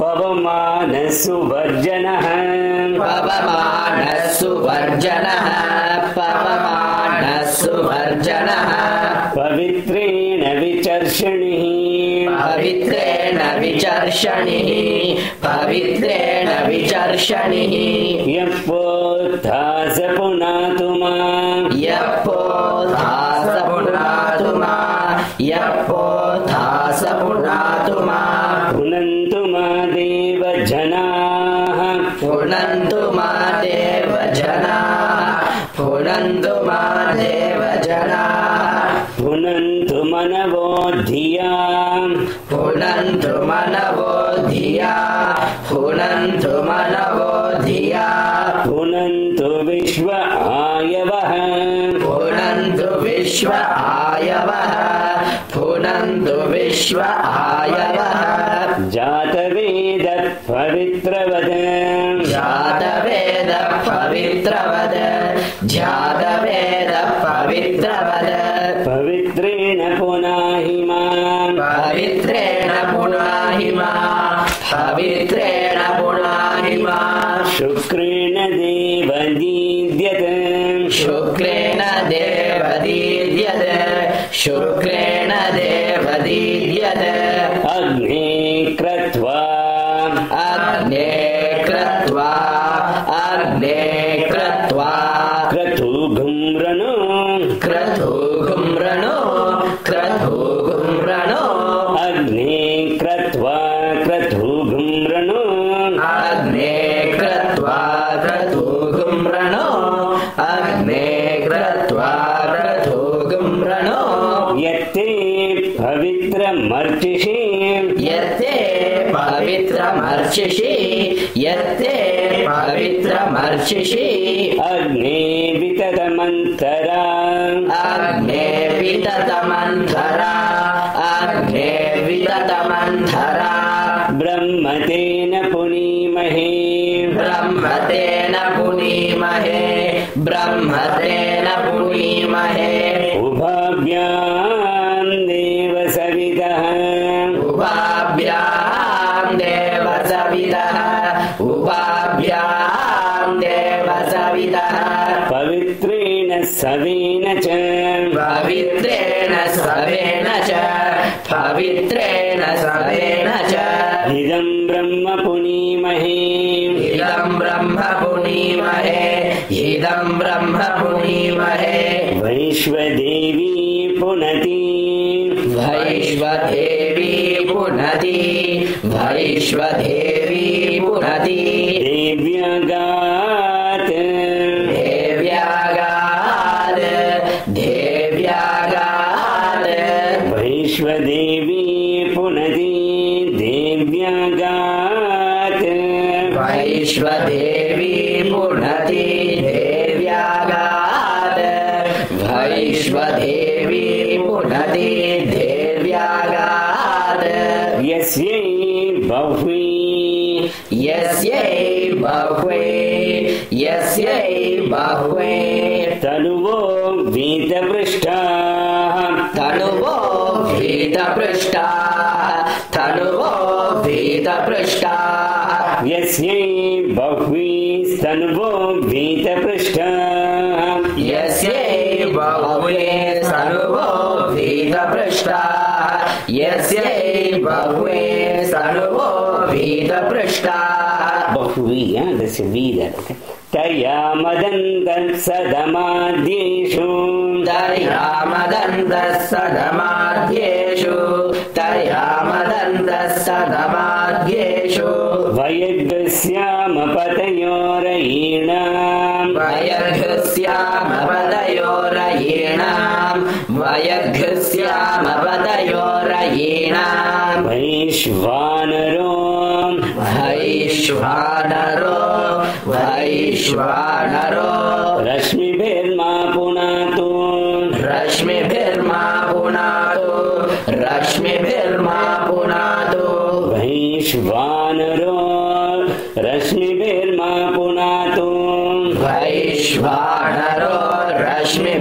पवमानः सुवर्जनः पवमानः सुवर्जनः पवमानः सुवर्जनः पवित्रेण विचर्षणिः पवित्रेण विचर्षणिः पवित्रेण विचर्षणिः यः पोद्धास पुनातु माम् यः पोद्धास पुनातु माम् यः पोद्धास पुनातु माम् पुनन्तु मा देवजनाः पुनन्तु मा देवजनाः पुनन्तु मा देवजनाः पुनन्तु मनवो धिया पुनन्तु मनवो धिया पुनन्तु मनवो धिया पुनन्तु विश्व आयवः पुनन्तु विश्व आयवः पुनन्तु विश्व आयवः जातवेदः पवित्रवद जातवेदः पवित्रवद जातवेदः पवित्रवद पवित्रेण पुनाहि माम् पवित्रेण पुनाहि माम् पवित्रेण पुनाहि माम् शुक्रेण देवदीद्यते शुक्रेण देवदीद्यते शुक्रेण देवदीद्यते अग्ने क्रत्वा अग्ने क्रत्वा अग्ने क्रत्वा क्रतुघुम्रनो क्रतुघुम्रणो क्रतुघुम्रणो अग्ने क्रत्वा क्रतुघुम्रनो अग्ने क्रत्वा क्रतुघुम्रणो अग्ने क्रत्वा क्रतुघुम्रणो यत्ते पवित्रमर्चिषि यत्ते पवित्रमर्चिषि यत्ते पवित्रमर्चिषि अग्ने विततमन्तरा अग्ने विततमन्थरा अग्ने विततमन्थरा ब्रह्मतेन पुनीमहे ब्रह्मतेन पुनीमहे ब्रह्मतेन पुनीमहे उभाभ्यां देव सवितः उभाभ्यां देव सवितः उभाभ्यां देव सवितः पवित्रेण सवेन च पवित्रेण सवेन च पवित्रेण सवेन च इदं ब्रह्म पुनीमहे इदं ब्रह्म पुनीमहे इदं ब्रह्म पुनीमहे वैश्वदेवी पुनति वैश्वदेवी पुनति वैश्वदेवी पुनति देव्यगात् देव्यागात् देव्यागात् वैश्वदेवी पुनति देव्यगात् वैश्वदेवी पुनति देव्यागात् वैश्वदेवी पुनति देव्यागात् यस्यै बह्वी यस्यै बह्वे यस्यै बह्वे तनुवो वीतपृष्ठाः तनुवो भीतपृष्ठाः तनुवो भीतपृष्ठाः यस्यै बह्वीस्तनुवो वीतपृष्ठाः यस्यै बह्वे तनुवो भीतपृष्ठाः यस्यै बह्वे तनुवो भीतपृष्ठाः बह्वी दस्य वीदर तया मदन्तः सदमाद्येषु तर्यामदन्तः सदमाद्येषु तर्यामदन्तः सदमाद्येषु वयग्स्यामपतयोरयीणाम् वयघ्स्यामपतयोरयीणाम् वयघ्स्यामपतयोरयीणाम् वैश्वानरो वैश्वानरो वैश्वानरो रश्मिभिर्मा पुनातु रश्मिभिर्मा पुनातु रश्मिभिर्मा पुनातु वैश्वानरो रश्मिभिर्मा पुनातु वैश्वानरो रश्मि